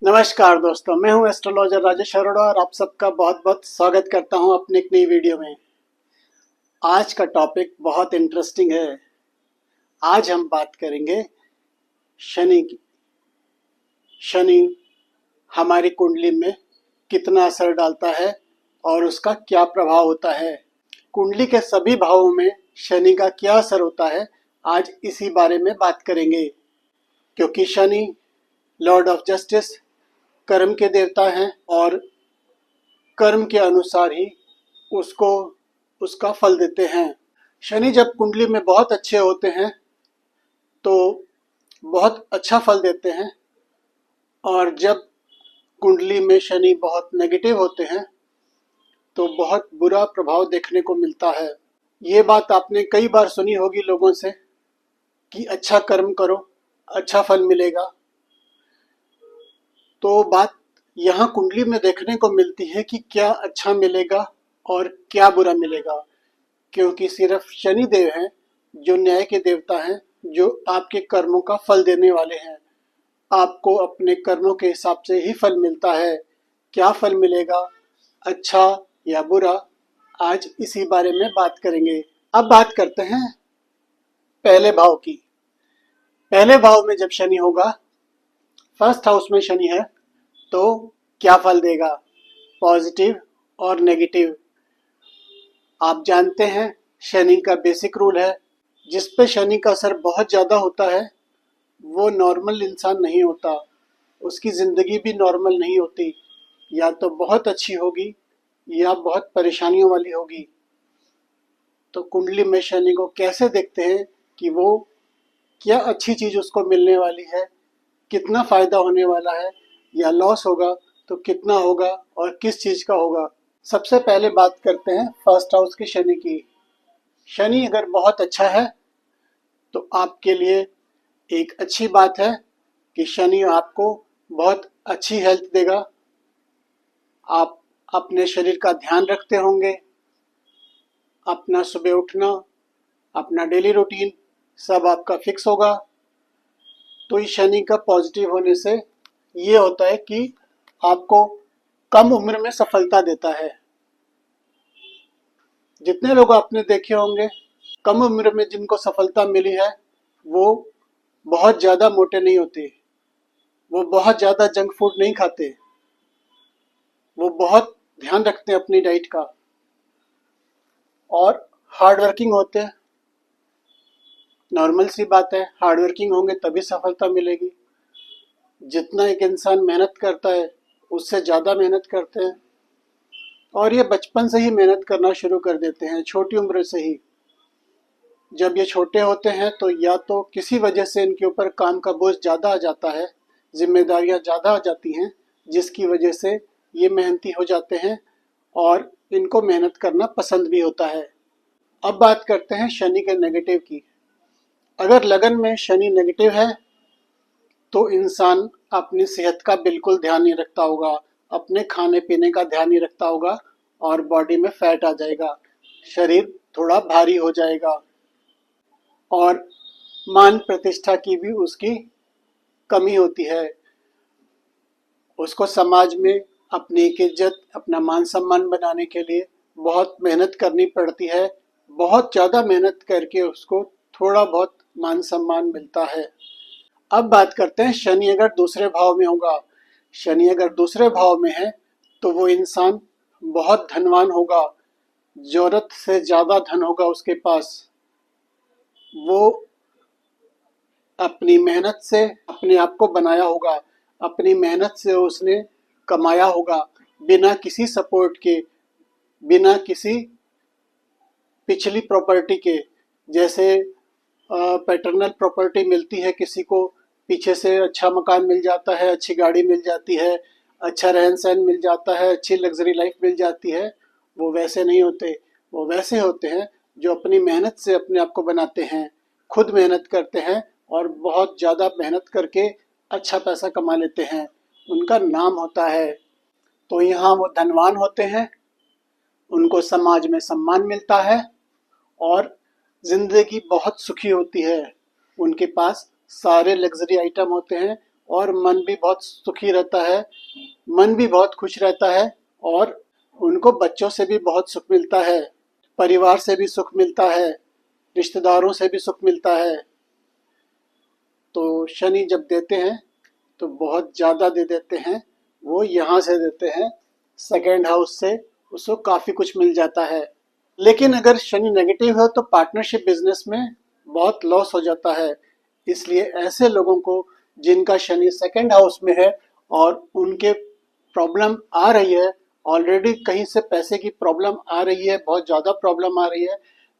नमस्कार दोस्तों, मैं हूं एस्ट्रोलॉजर राजेश अरोड़ा और आप सबका बहुत बहुत स्वागत करता हूं अपनी एक नई वीडियो में। आज का टॉपिक बहुत इंटरेस्टिंग है। आज हम बात करेंगे शनि की। शनि हमारी कुंडली में कितना असर डालता है और उसका क्या प्रभाव होता है। कुंडली के सभी भावों में शनि का क्या असर होता है, आज इसी बारे में बात करेंगे। क्योंकि शनि लॉर्ड ऑफ जस्टिस, कर्म के देवता हैं और कर्म के अनुसार ही उसको उसका फल देते हैं। शनि जब कुंडली में बहुत अच्छे होते हैं तो बहुत अच्छा फल देते हैं, और जब कुंडली में शनि बहुत नेगेटिव होते हैं तो बहुत बुरा प्रभाव देखने को मिलता है। ये बात आपने कई बार सुनी होगी लोगों से कि अच्छा कर्म करो, अच्छा फल मिलेगा। तो बात यहाँ कुंडली में देखने को मिलती है कि क्या अच्छा मिलेगा और क्या बुरा मिलेगा। क्योंकि सिर्फ शनि देव हैं जो न्याय के देवता हैं, जो आपके कर्मों का फल देने वाले हैं। आपको अपने कर्मों के हिसाब से ही फल मिलता है। क्या फल मिलेगा, अच्छा या बुरा, आज इसी बारे में बात करेंगे। अब बात करते हैं पहले भाव की। पहले भाव में जब शनि होगा, फर्स्ट हाउस में शनि है, तो क्या फल देगा, पॉजिटिव और नेगेटिव। आप जानते हैं शनि का बेसिक रूल है, जिस पे शनि का असर बहुत ज़्यादा होता है वो नॉर्मल इंसान नहीं होता। उसकी ज़िंदगी भी नॉर्मल नहीं होती, या तो बहुत अच्छी होगी या बहुत परेशानियों वाली होगी। तो कुंडली में शनि को कैसे देखते हैं कि वो क्या अच्छी चीज़ उसको मिलने वाली है, कितना फ़ायदा होने वाला है, या लॉस होगा तो कितना होगा और किस चीज़ का होगा। सबसे पहले बात करते हैं फर्स्ट हाउस की शनि की। शनि अगर बहुत अच्छा है तो आपके लिए एक अच्छी बात है कि शनि आपको बहुत अच्छी हेल्थ देगा। आप अपने शरीर का ध्यान रखते होंगे, अपना सुबह उठना, अपना डेली रूटीन सब आपका फिक्स होगा। तो इस शनि का पॉजिटिव होने से ये होता है कि आपको कम उम्र में सफलता देता है। जितने लोग आपने देखे होंगे कम उम्र में जिनको सफलता मिली है, वो बहुत ज़्यादा मोटे नहीं होते, वो बहुत ज़्यादा जंक फूड नहीं खाते, वो बहुत ध्यान रखते हैं अपनी डाइट का और हार्ड वर्किंग होते हैं। नॉर्मल सी बात है, हार्ड वर्किंग होंगे तभी सफलता मिलेगी। जितना एक इंसान मेहनत करता है उससे ज़्यादा मेहनत करते हैं, और ये बचपन से ही मेहनत करना शुरू कर देते हैं, छोटी उम्र से ही। जब ये छोटे होते हैं तो या तो किसी वजह से इनके ऊपर काम का बोझ ज़्यादा आ जाता है, जिम्मेदारियां ज़्यादा आ जाती हैं, जिसकी वजह से ये मेहनती हो जाते हैं और इनको मेहनत करना पसंद भी होता है। अब बात करते हैं शनि के नेगेटिव की। अगर लगन में शनि नेगेटिव है तो इंसान अपनी सेहत का बिल्कुल ध्यान नहीं रखता होगा, अपने खाने पीने का ध्यान नहीं रखता होगा, और बॉडी में फैट आ जाएगा, शरीर थोड़ा भारी हो जाएगा, और मान प्रतिष्ठा की भी उसकी कमी होती है। उसको समाज में अपनी एक इज्जत, अपना मान सम्मान बनाने के लिए बहुत मेहनत करनी पड़ती है। बहुत ज़्यादा मेहनत करके उसको थोड़ा बहुत मान सम्मान मिलता है। अब बात करते हैं शनि अगर दूसरे भाव में होगा। शनि अगर दूसरे भाव में है तो वो इंसान बहुत धनवान होगा, जरूरत से ज़्यादा धन होगा उसके पास। वो अपनी मेहनत से अपने आप को बनाया होगा, अपनी मेहनत से उसने कमाया होगा, बिना किसी सपोर्ट के, बिना किसी पिछली प्रॉपर्टी के। जैसे पैटर्नल प्रॉपर्टी मिलती है किसी को, पीछे से अच्छा मकान मिल जाता है, अच्छी गाड़ी मिल जाती है, अच्छा रहन सहन मिल जाता है, अच्छी लग्जरी लाइफ मिल जाती है। वो वैसे नहीं होते, वो वैसे होते हैं जो अपनी मेहनत से अपने आप को बनाते हैं, खुद मेहनत करते हैं और बहुत ज़्यादा मेहनत करके अच्छा पैसा कमा लेते हैं, उनका नाम होता है। तो यहाँ वो धनवान होते हैं, उनको समाज में सम्मान मिलता है और ज़िंदगी बहुत सुखी होती है। उनके पास सारे लग्जरी आइटम होते हैं और मन भी बहुत सुखी रहता है, मन भी बहुत खुश रहता है और उनको बच्चों से भी बहुत सुख मिलता है, परिवार से भी सुख मिलता है, रिश्तेदारों से भी सुख मिलता है। तो शनि जब देते हैं तो बहुत ज़्यादा दे देते हैं, वो यहाँ से देते हैं सेकेंड हाउस से, उसको काफ़ी कुछ मिल जाता है। लेकिन अगर शनि नेगेटिव हो तो पार्टनरशिप बिजनेस में बहुत लॉस हो जाता है। इसलिए ऐसे लोगों को जिनका शनि सेकेंड हाउस में है और उनके प्रॉब्लम आ रही है, ऑलरेडी कहीं से पैसे की प्रॉब्लम आ रही है, बहुत ज़्यादा प्रॉब्लम आ रही है,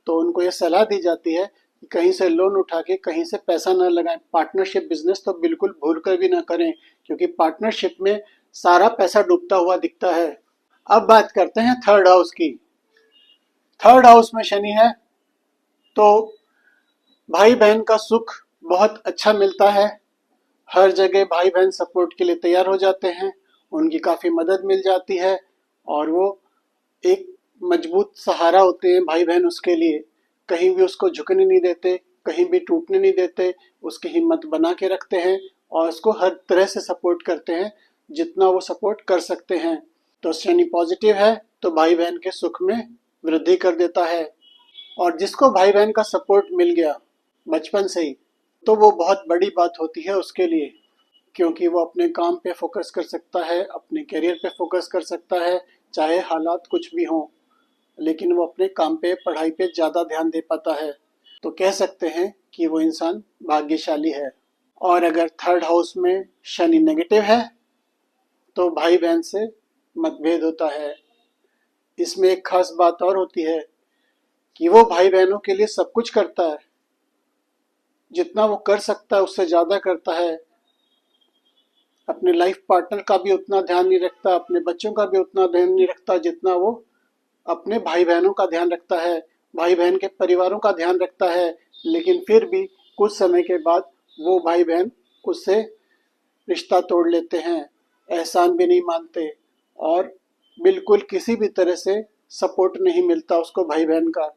तो उनको ये सलाह दी जाती है कि कहीं से लोन उठा के कहीं से पैसा ना लगाएं। पार्टनरशिप बिजनेस तो बिल्कुल भूल कर भी ना करें, क्योंकि पार्टनरशिप में सारा पैसा डूबता हुआ दिखता है। अब बात करते हैं थर्ड हाउस की। थर्ड हाउस में शनि है तो भाई बहन का सुख बहुत अच्छा मिलता है। हर जगह भाई बहन सपोर्ट के लिए तैयार हो जाते हैं, उनकी काफ़ी मदद मिल जाती है और वो एक मजबूत सहारा होते हैं भाई बहन उसके लिए। कहीं भी उसको झुकने नहीं देते, कहीं भी टूटने नहीं देते, उसकी हिम्मत बना के रखते हैं और उसको हर तरह से सपोर्ट करते हैं जितना वो सपोर्ट कर सकते हैं। तो शनि पॉजिटिव है तो भाई बहन के सुख में वृद्धि कर देता है। और जिसको भाई बहन का सपोर्ट मिल गया बचपन से ही, तो वो बहुत बड़ी बात होती है उसके लिए, क्योंकि वो अपने काम पे फोकस कर सकता है, अपने करियर पे फोकस कर सकता है, चाहे हालात कुछ भी हों, लेकिन वो अपने काम पे, पढ़ाई पे ज़्यादा ध्यान दे पाता है। तो कह सकते हैं कि वो इंसान भाग्यशाली है। और अगर थर्ड हाउस में शनि नेगेटिव है तो भाई बहन से मतभेद होता है। इसमें एक खास बात और होती है कि वो भाई बहनों के लिए सब कुछ करता है, जितना वो कर सकता है उससे ज़्यादा करता है। अपने लाइफ पार्टनर का भी उतना ध्यान नहीं रखता, अपने बच्चों का भी उतना ध्यान नहीं रखता जितना वो अपने भाई बहनों का ध्यान रखता है, भाई बहन के परिवारों का ध्यान रखता है। लेकिन फिर भी कुछ समय के बाद वो भाई बहन उससे रिश्ता तोड़ लेते हैं, एहसान भी नहीं मानते और बिल्कुल किसी भी तरह से सपोर्ट नहीं मिलता उसको भाई बहन का।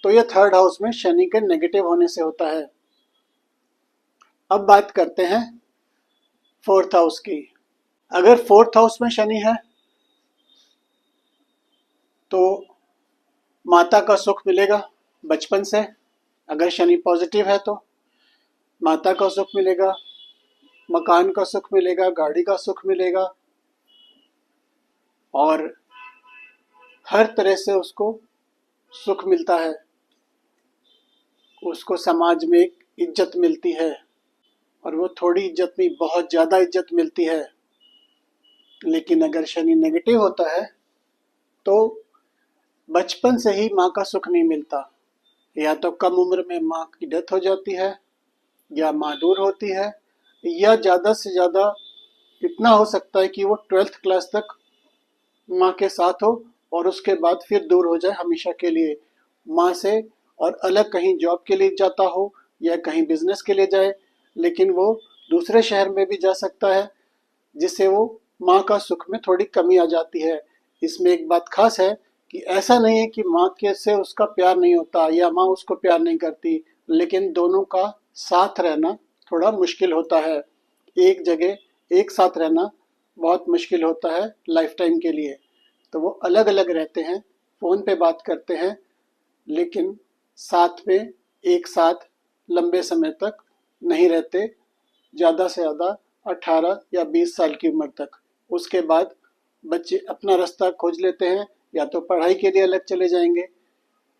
तो ये थर्ड हाउस में शनि के नेगेटिव होने से होता है। अब बात करते हैं फोर्थ हाउस की। अगर फोर्थ हाउस में शनि है तो माता का सुख मिलेगा बचपन से। अगर शनि पॉजिटिव है तो माता का सुख मिलेगा, मकान का सुख मिलेगा, गाड़ी का सुख मिलेगा और हर तरह से उसको सुख मिलता है। उसको समाज में एक इज्जत मिलती है और वो थोड़ी इज्जत नहीं, बहुत ज़्यादा इज्जत मिलती है। लेकिन अगर शनि नेगेटिव होता है तो बचपन से ही माँ का सुख नहीं मिलता। या तो कम उम्र में माँ की डेथ हो जाती है, या माँ दूर होती है, या ज़्यादा से ज़्यादा इतना हो सकता है कि वो 12th क्लास तक माँ के साथ हो और उसके बाद फिर दूर हो जाए हमेशा के लिए माँ से, और अलग कहीं जॉब के लिए जाता हो या कहीं बिजनेस के लिए जाए। लेकिन वो दूसरे शहर में भी जा सकता है, जिससे वो माँ का सुख में थोड़ी कमी आ जाती है। इसमें एक बात खास है कि ऐसा नहीं है कि माँ के से उसका प्यार नहीं होता या माँ उसको प्यार नहीं करती, लेकिन दोनों का साथ रहना थोड़ा मुश्किल होता है। एक जगह एक साथ रहना बहुत मुश्किल होता है लाइफ टाइम के लिए। तो वो अलग अलग रहते हैं, फ़ोन पे बात करते हैं, लेकिन साथ में एक साथ लंबे समय तक नहीं रहते, ज़्यादा से ज़्यादा 18 या 20 साल की उम्र तक। उसके बाद बच्चे अपना रास्ता खोज लेते हैं, या तो पढ़ाई के लिए अलग चले जाएंगे,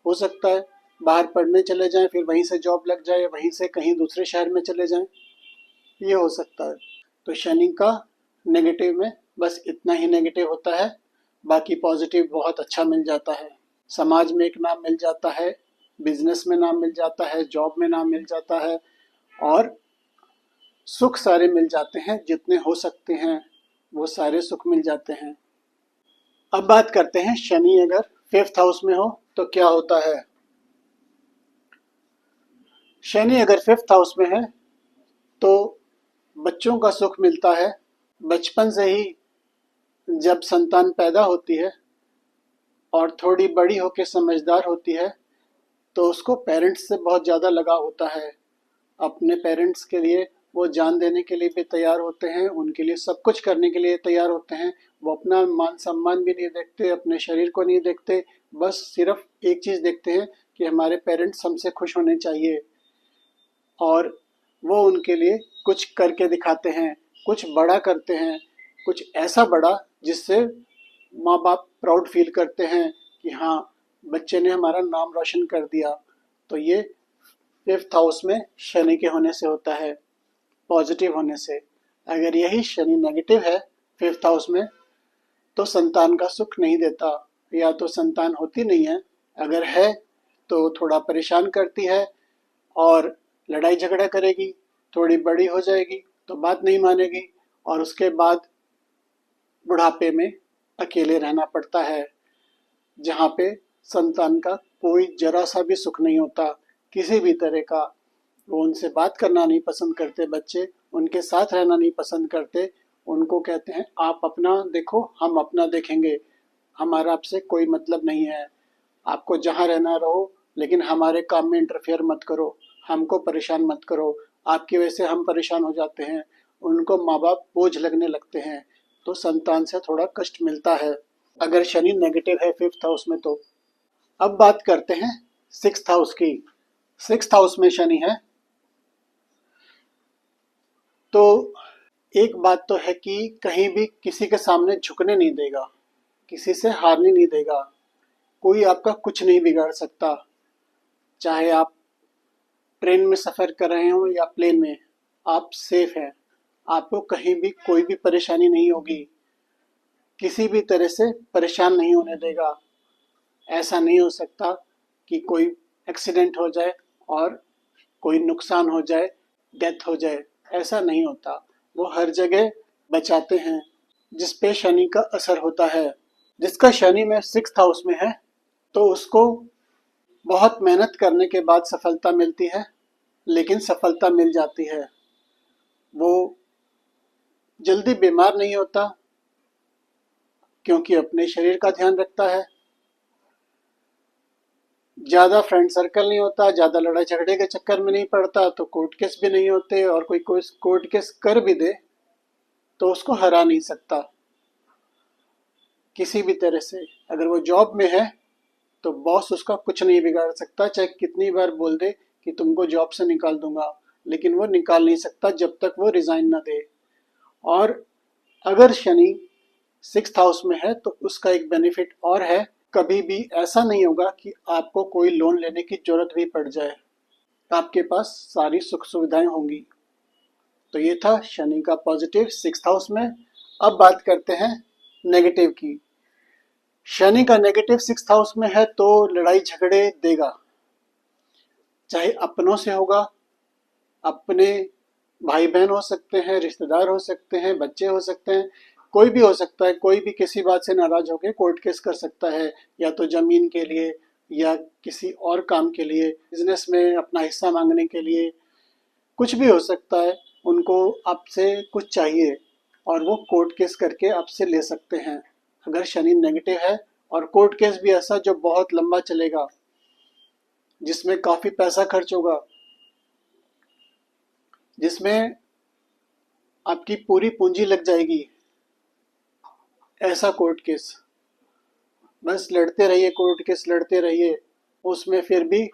हो सकता है बाहर पढ़ने चले जाएं, फिर वहीं से जॉब लग जाए, वहीं से कहीं दूसरे शहर में चले जाएं, ये हो सकता है। तो शनि का नेगेटिव में बस इतना ही नेगेटिव होता है, बाकी पॉजिटिव बहुत अच्छा मिल जाता है। समाज में एक नाम मिल जाता है, बिजनेस में नाम मिल जाता है, जॉब में नाम मिल जाता है और सुख सारे मिल जाते हैं, जितने हो सकते हैं वो सारे सुख मिल जाते हैं। अब बात करते हैं शनि अगर फिफ्थ हाउस में हो तो क्या होता है। शनि अगर फिफ्थ हाउस में है तो बच्चों का सुख मिलता है। बचपन से ही जब संतान पैदा होती है और थोड़ी बड़ी होकर समझदार होती है तो उसको पेरेंट्स से बहुत ज़्यादा लगाव होता है। अपने पेरेंट्स के लिए वो जान देने के लिए भी तैयार होते हैं, उनके लिए सब कुछ करने के लिए तैयार होते हैं। वो अपना मान सम्मान भी नहीं देखते, अपने शरीर को नहीं देखते, बस सिर्फ एक चीज़ देखते हैं कि हमारे पेरेंट्स हमसे खुश होने चाहिए। और वो उनके लिए कुछ करके दिखाते हैं, कुछ बड़ा करते हैं, कुछ ऐसा बड़ा जिससे माँ बाप प्राउड फील करते हैं कि हाँ, बच्चे ने हमारा नाम रोशन कर दिया। तो ये फिफ्थ हाउस में शनि के होने से होता है, पॉजिटिव होने से। अगर यही शनि नेगेटिव है फिफ्थ हाउस में, तो संतान का सुख नहीं देता, या तो संतान होती नहीं है, अगर है तो थोड़ा परेशान करती है और लड़ाई झगड़ा करेगी, थोड़ी बड़ी हो जाएगी तो बात नहीं मानेगी, और उसके बाद बुढ़ापे में अकेले रहना पड़ता है, जहाँ पे संतान का कोई जरा सा भी सुख नहीं होता, किसी भी तरह का। वो उनसे बात करना नहीं पसंद करते बच्चे, उनके साथ रहना नहीं पसंद करते। उनको कहते हैं आप अपना देखो, हम अपना देखेंगे, हमारा आपसे कोई मतलब नहीं है, आपको जहाँ रहना रहो, लेकिन हमारे काम में इंटरफेयर मत करो, हमको परेशान मत करो, आपकी वजह से हम परेशान हो जाते हैं। उनको माँ बाप बोझ लगने लगते हैं, तो संतान से थोड़ा कष्ट मिलता है अगर शनि नेगेटिव है फिफ्थ हाउस में। तो अब बात करते हैं सिक्स्थ हाउस की। सिक्स्थ हाउस में शनि है तो एक बात तो है कि कहीं भी किसी के सामने झुकने नहीं देगा, किसी से हारने नहीं देगा, कोई आपका कुछ नहीं बिगाड़ सकता। चाहे आप ट्रेन में सफ़र कर रहे हो या प्लेन में, आप सेफ हैं, आपको कहीं भी कोई भी परेशानी नहीं होगी, किसी भी तरह से परेशान नहीं होने देगा। ऐसा नहीं हो सकता कि कोई एक्सीडेंट हो जाए और कोई नुकसान हो जाए, डेथ हो जाए, ऐसा नहीं होता। वो हर जगह बचाते हैं जिस पे शनि का असर होता है। जिसका शनि में सिक्स्थ हाउस में है तो उसको बहुत मेहनत करने के बाद सफलता मिलती है, लेकिन सफलता मिल जाती है। वो जल्दी बीमार नहीं होता क्योंकि अपने शरीर का ध्यान रखता है। ज़्यादा फ्रेंड सर्कल नहीं होता, ज़्यादा लड़ाई झगड़े के चक्कर में नहीं पड़ता, तो कोर्ट केस भी नहीं होते, और कोई कोई कोर्ट केस कर भी दे तो उसको हरा नहीं सकता किसी भी तरह से। अगर वो जॉब में है तो बॉस उसका कुछ नहीं बिगाड़ सकता, चाहे कितनी बार बोल दे कि तुमको जॉब से निकाल दूंगा, लेकिन वो निकाल नहीं सकता जब तक वो रिजाइन ना दे। और अगर शनि सिक्स्थ हाउस में है तो उसका एक बेनिफिट और है, कभी भी ऐसा नहीं होगा कि आपको कोई लोन लेने की जरूरत भी पड़ जाए, आपके पास सारी सुख सुविधाएं होंगी। तो ये था शनि का पॉजिटिव सिक्स्थ हाउस में। अब बात करते हैं नेगेटिव की। शनि का नेगेटिव सिक्स्थ हाउस में है तो लड़ाई झगड़े देगा, चाहे अपनों से होगा, अपने भाई बहन हो सकते हैं, रिश्तेदार हो सकते हैं, बच्चे हो सकते हैं, कोई भी हो सकता है। कोई भी किसी बात से नाराज होकर कोर्ट केस कर सकता है, या तो जमीन के लिए या किसी और काम के लिए, बिजनेस में अपना हिस्सा मांगने के लिए, कुछ भी हो सकता है। उनको आपसे कुछ चाहिए और वो कोर्ट केस करके आपसे ले सकते हैं अगर शनि नेगेटिव है। और कोर्ट केस भी ऐसा जो बहुत लंबा चलेगा, जिसमें काफ़ी पैसा खर्च होगा, जिसमें आपकी पूरी पूंजी लग जाएगी, ऐसा कोर्ट केस। बस लड़ते रहिए, कोर्ट केस लड़ते रहिए, उसमें फिर भी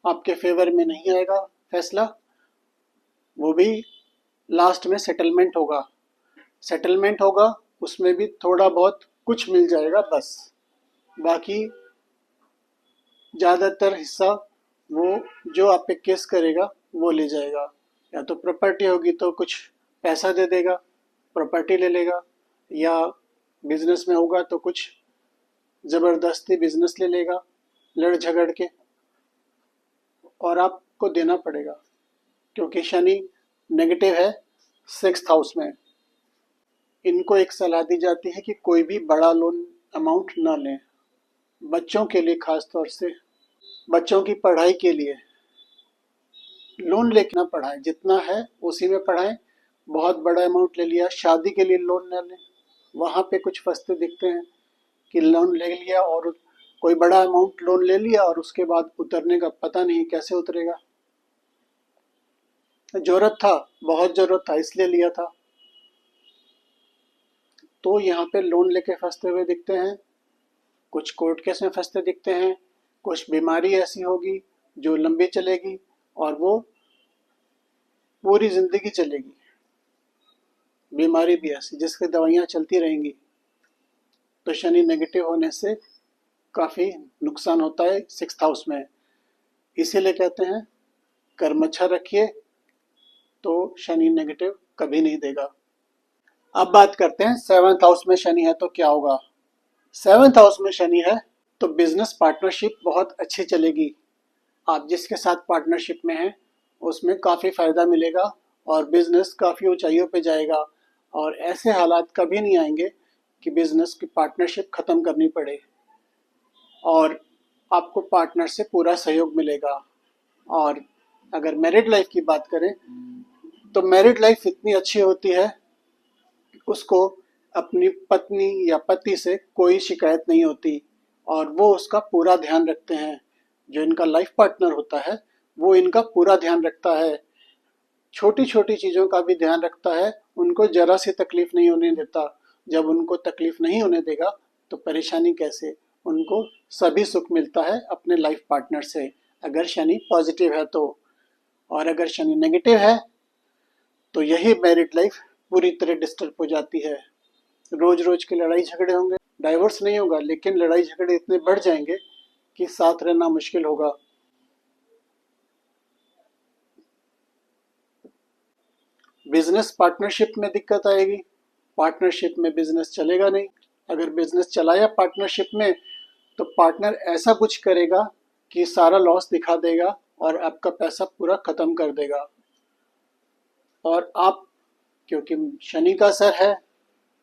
आपके फेवर में नहीं आएगा फैसला। वो भी लास्ट में सेटलमेंट होगा, सेटलमेंट होगा, उसमें भी थोड़ा बहुत कुछ मिल जाएगा बस, बाकी ज़्यादातर हिस्सा वो जो आप पे केस करेगा वो ले जाएगा। या तो प्रॉपर्टी होगी तो कुछ पैसा दे देगा, प्रॉपर्टी ले लेगा, या बिजनेस में होगा तो कुछ ज़बरदस्ती बिजनेस ले लेगा लड़ झगड़ के, और आपको देना पड़ेगा क्योंकि शनि नेगेटिव है सिक्स्थ हाउस में। इनको एक सलाह दी जाती है कि कोई भी बड़ा लोन अमाउंट ना लें, बच्चों के लिए खास तौर से, बच्चों की पढ़ाई के लिए लोन लेके ना पढ़ाएं, जितना है उसी में पढ़ाएं। बहुत बड़ा अमाउंट ले लिया, शादी के लिए लोन ना लें, वहाँ पे कुछ फंसते दिखते हैं कि लोन ले लिया और कोई बड़ा अमाउंट लोन ले लिया और उसके बाद उतरने का पता नहीं कैसे उतरेगा। जरूरत था, बहुत जरूरत था, इसलिए लिया था। तो यहाँ पे लोन लेके फंसते हुए दिखते हैं, कुछ कोर्ट केस में फंसते दिखते हैं, कुछ बीमारी ऐसी होगी जो लंबी चलेगी और वो पूरी जिंदगी चलेगी। बीमारी भी ऐसी जिसकी दवाइयाँ चलती रहेंगी। तो शनि नेगेटिव होने से काफ़ी नुकसान होता है 6th हाउस में। इसीलिए कहते हैं कर्म अच्छा रखिए तो शनि नेगेटिव कभी नहीं देगा। अब बात करते हैं 7th हाउस में शनि है तो क्या होगा। 7th हाउस में शनि है तो बिजनेस पार्टनरशिप बहुत अच्छी चलेगी। आप जिसके साथ पार्टनरशिप में हैं उसमें काफ़ी फ़ायदा मिलेगा और बिजनेस काफ़ी ऊंचाइयों पे जाएगा। और ऐसे हालात कभी नहीं आएंगे कि बिजनेस की पार्टनरशिप ख़त्म करनी पड़े और आपको पार्टनर से पूरा सहयोग मिलेगा। और अगर मैरिड लाइफ की बात करें तो मैरिड लाइफ इतनी अच्छी होती है, उसको अपनी पत्नी या पति से कोई शिकायत नहीं होती और वो उसका पूरा ध्यान रखते हैं। जो इनका लाइफ पार्टनर होता है वो इनका पूरा ध्यान रखता है, छोटी छोटी चीज़ों का भी ध्यान रखता है, उनको जरा सी तकलीफ नहीं होने देता। जब उनको तकलीफ नहीं होने देगा तो परेशानी कैसे, उनको सभी सुख मिलता है अपने लाइफ पार्टनर से, अगर शनि पॉजिटिव है तो। और अगर शनि नेगेटिव है तो यही मैरिड लाइफ पूरी तरह डिस्टर्ब हो जाती है। रोज रोज के लड़ाई झगड़े होंगे, डाइवोर्स नहीं होगा लेकिन लड़ाई झगड़े इतने बढ़ जाएंगे कि साथ रहना मुश्किल होगा। बिजनेस पार्टनरशिप में दिक्कत आएगी, पार्टनरशिप में बिजनेस चलेगा नहीं। अगर बिजनेस चलाया पार्टनरशिप में तो पार्टनर ऐसा कुछ करेगा कि सारा लॉस दिखा देगा और आपका पैसा पूरा खत्म कर देगा। और आप, क्योंकि शनि का असर है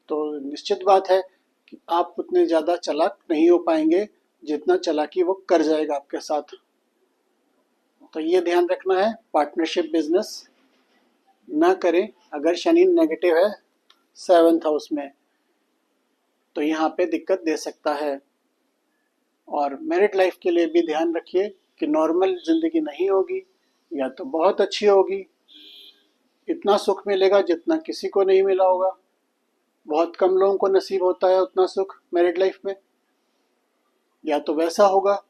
तो निश्चित बात है कि आप उतने ज़्यादा चालाक नहीं हो पाएंगे जितना चालाकी वो कर जाएगा आपके साथ। तो ये ध्यान रखना है, पार्टनरशिप बिजनेस ना करें अगर शनि नेगेटिव है 7th हाउस में, तो यहाँ पे दिक्कत दे सकता है। और मैरिड लाइफ के लिए भी ध्यान रखिए कि नॉर्मल ज़िंदगी नहीं होगी, या तो बहुत अच्छी होगी, इतना सुख मिलेगा जितना किसी को नहीं मिला होगा, बहुत कम लोगों को नसीब होता है उतना सुख मैरिड लाइफ में, या तो वैसा होगा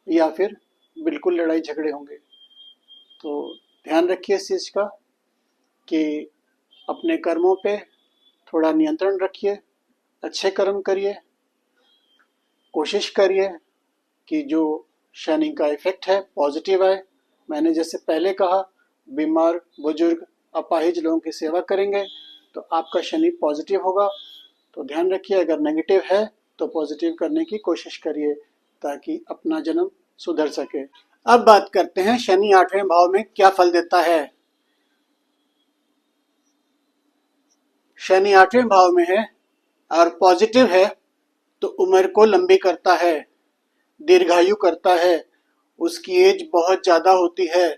या फिर बिल्कुल लड़ाई झगड़े होंगे। तो ध्यान रखिए इस चीज़ का कि अपने कर्मों पे थोड़ा नियंत्रण रखिए, अच्छे कर्म करिए, कोशिश करिए कि जो शनि का इफेक्ट है पॉजिटिव आए। मैंने जैसे पहले कहा, बीमार बुजुर्ग अपाहिज लोगों की सेवा करेंगे तो आपका शनि पॉजिटिव होगा। तो ध्यान रखिए, अगर नेगेटिव है तो पॉजिटिव करने की कोशिश करिए ताकि अपना जन्म सुधर सके। अब बात करते हैं शनि 8वें भाव में क्या फल देता है। शनि 8वें भाव में है और पॉजिटिव है तो उम्र को लंबी करता है, दीर्घायु करता है। उसकी एज बहुत ज़्यादा होती है,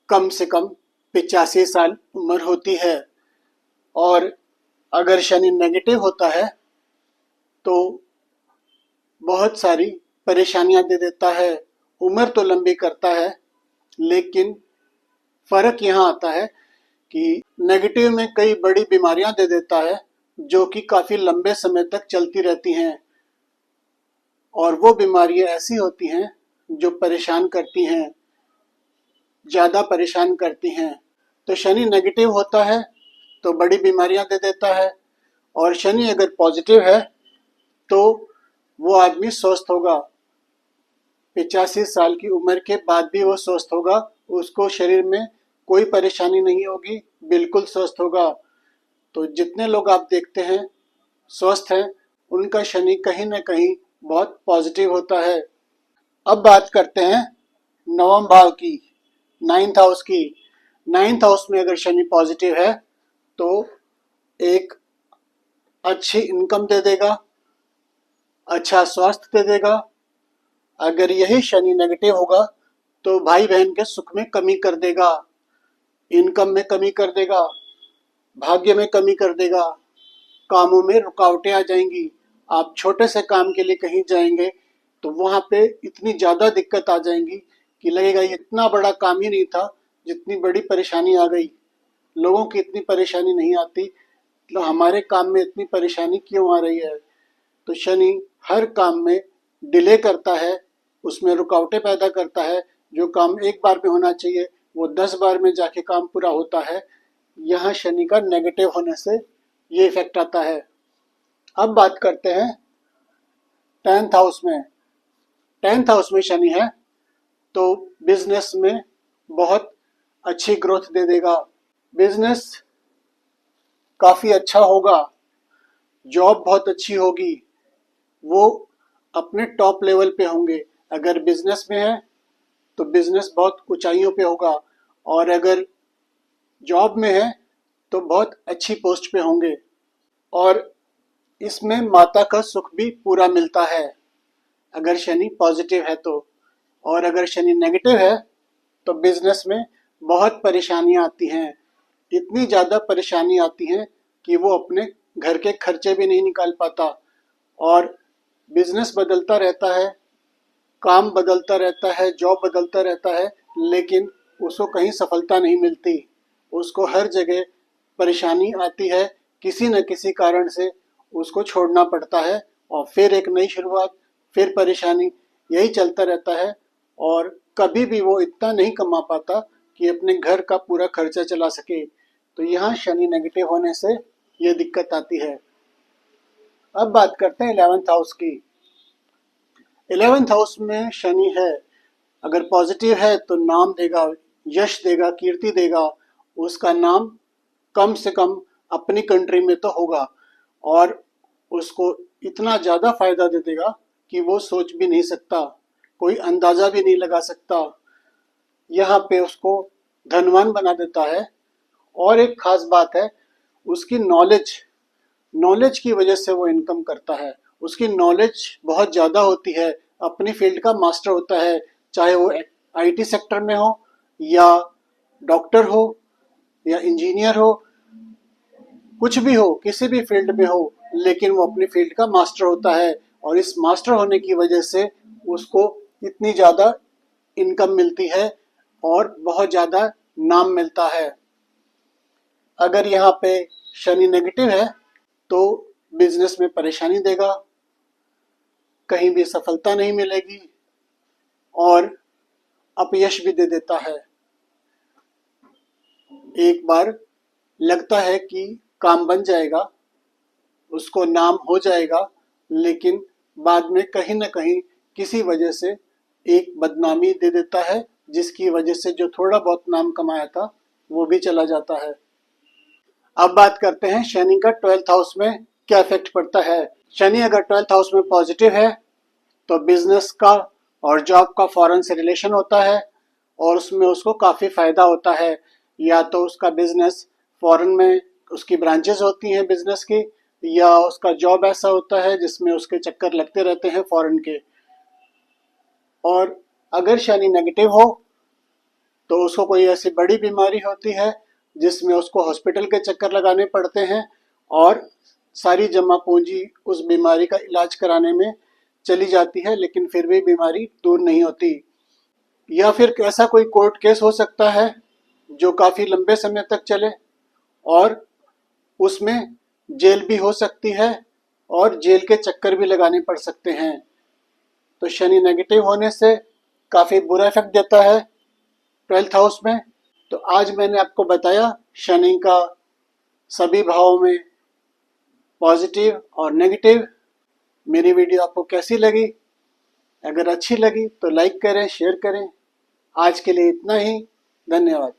कम से कम 85 साल उम्र होती है। और अगर शनि नेगेटिव होता है तो बहुत सारी परेशानियां दे देता है। उम्र तो लंबी करता है लेकिन फर्क यहाँ आता है कि नेगेटिव में कई बड़ी बीमारियां दे देता है जो कि काफ़ी लंबे समय तक चलती रहती हैं, और वो बीमारियां ऐसी होती हैं जो परेशान करती हैं, ज़्यादा परेशान करती हैं। तो शनि नेगेटिव होता है तो बड़ी बीमारियां दे देता है, और शनि अगर पॉजिटिव है तो वो आदमी स्वस्थ होगा, 85 साल की उम्र के बाद भी वो स्वस्थ होगा, उसको शरीर में कोई परेशानी नहीं होगी, बिल्कुल स्वस्थ होगा। तो जितने लोग आप देखते हैं स्वस्थ हैं उनका शनि कहीं ना कहीं बहुत पॉजिटिव होता है। अब बात करते हैं 9वें भाव की, 9th हाउस की। 9th हाउस में अगर शनि पॉजिटिव है तो एक अच्छी इनकम दे देगा, अच्छा स्वास्थ्य दे देगा। अगर यही शनि नेगेटिव होगा तो भाई बहन के सुख में कमी कर देगा, इनकम में कमी कर देगा, भाग्य में कमी कर देगा, कामों में रुकावटें आ जाएंगी। आप छोटे से काम के लिए कहीं जाएंगे तो वहाँ पे इतनी ज़्यादा दिक्कत आ जाएंगी कि लगेगा ये इतना बड़ा काम ही नहीं था जितनी बड़ी परेशानी आ गई, लोगों की इतनी परेशानी नहीं आती, तो हमारे काम में इतनी परेशानी क्यों आ रही है? तो शनि हर काम में डिले करता है, उसमें रुकावटें पैदा करता है। जो काम एक बार में होना चाहिए वो 10 बार में जाके काम पूरा होता है। यहाँ शनि का नेगेटिव होने से ये इफेक्ट आता है। अब बात करते हैं 10th हाउस में। 10th हाउस में शनि है तो बिजनेस में बहुत अच्छी ग्रोथ दे देगा, बिजनेस काफ़ी अच्छा होगा, जॉब बहुत अच्छी होगी, वो अपने टॉप लेवल पे होंगे। अगर बिजनेस में है तो बिजनेस बहुत ऊंचाइयों पे होगा, और अगर जॉब में है तो बहुत अच्छी पोस्ट पे होंगे। और इसमें माता का सुख भी पूरा मिलता है अगर शनि पॉजिटिव है तो। और अगर शनि नेगेटिव है तो बिजनेस में बहुत परेशानियां आती हैं, इतनी ज़्यादा परेशानी आती हैं कि वो अपने घर के खर्चे भी नहीं निकाल पाता। और बिजनेस बदलता रहता है, काम बदलता रहता है, जॉब बदलता रहता है, लेकिन उसको कहीं सफलता नहीं मिलती। उसको हर जगह परेशानी आती है, किसी न किसी कारण से उसको छोड़ना पड़ता है, और फिर एक नई शुरुआत, फिर परेशानी, यही चलता रहता है। और कभी भी वो इतना नहीं कमा पाता कि अपने घर का पूरा खर्चा चला सके। तो यहाँ शनि नेगेटिव होने से ये दिक्कत आती है। अब बात करते हैं 11th हाउस की। 11th हाउस में शनि है, अगर पॉजिटिव है तो नाम देगा, यश देगा, कीर्ति देगा। उसका नाम कम से कम अपनी कंट्री में तो होगा, और उसको इतना ज़्यादा फायदा दे देगा कि वो सोच भी नहीं सकता, कोई अंदाज़ा भी नहीं लगा सकता। यहाँ पे उसको धनवान बना देता है। और एक खास बात है, उसकी नॉलेज की वजह से वो इनकम करता है। उसकी नॉलेज बहुत ज़्यादा होती है, अपनी फील्ड का मास्टर होता है, चाहे वो आईटी सेक्टर में हो, या डॉक्टर हो, या इंजीनियर हो, कुछ भी हो, किसी भी फील्ड में हो, लेकिन वो अपनी फील्ड का मास्टर होता है। और इस मास्टर होने की वजह से उसको इतनी ज़्यादा इनकम मिलती है और बहुत ज़्यादा नाम मिलता है। अगर यहाँ पे शनि नेगेटिव है तो बिजनेस में परेशानी देगा, कहीं भी सफलता नहीं मिलेगी, और अपयश भी दे देता है। एक बार लगता है कि काम बन जाएगा, उसको नाम हो जाएगा, लेकिन बाद में कहीं ना कहीं किसी वजह से एक बदनामी दे देता है, जिसकी वजह से जो थोड़ा बहुत नाम कमाया था वो भी चला जाता है। अब बात करते हैं शनि का 12th हाउस में क्या इफेक्ट पड़ता है। शनि अगर 12th हाउस में पॉजिटिव है तो बिजनेस का और जॉब का फॉरेन से रिलेशन होता है, और उसमें उसको काफ़ी फ़ायदा होता है। या तो उसका बिजनेस फॉरेन में उसकी ब्रांचेस होती हैं बिजनेस की, या उसका जॉब ऐसा होता है जिसमें उसके चक्कर लगते रहते हैं फॉरेन के। और अगर शनि नेगेटिव हो तो उसको कोई ऐसी बड़ी बीमारी होती है जिसमें उसको हॉस्पिटल के चक्कर लगाने पड़ते हैं, और सारी जमा पूंजी उस बीमारी का इलाज कराने में चली जाती है, लेकिन फिर भी बीमारी दूर नहीं होती। या फिर ऐसा कोई कोर्ट केस हो सकता है जो काफ़ी लंबे समय तक चले, और उसमें जेल भी हो सकती है, और जेल के चक्कर भी लगाने पड़ सकते हैं। तो शनि नेगेटिव होने से काफ़ी बुरा इफेक्ट देता है 12th हाउस में। तो आज मैंने आपको बताया शनि का सभी भावों में पॉजिटिव और नेगेटिव। मेरी वीडियो आपको कैसी लगी? अगर अच्छी लगी तो लाइक करें, शेयर करें। आज के लिए इतना ही। धन्यवाद।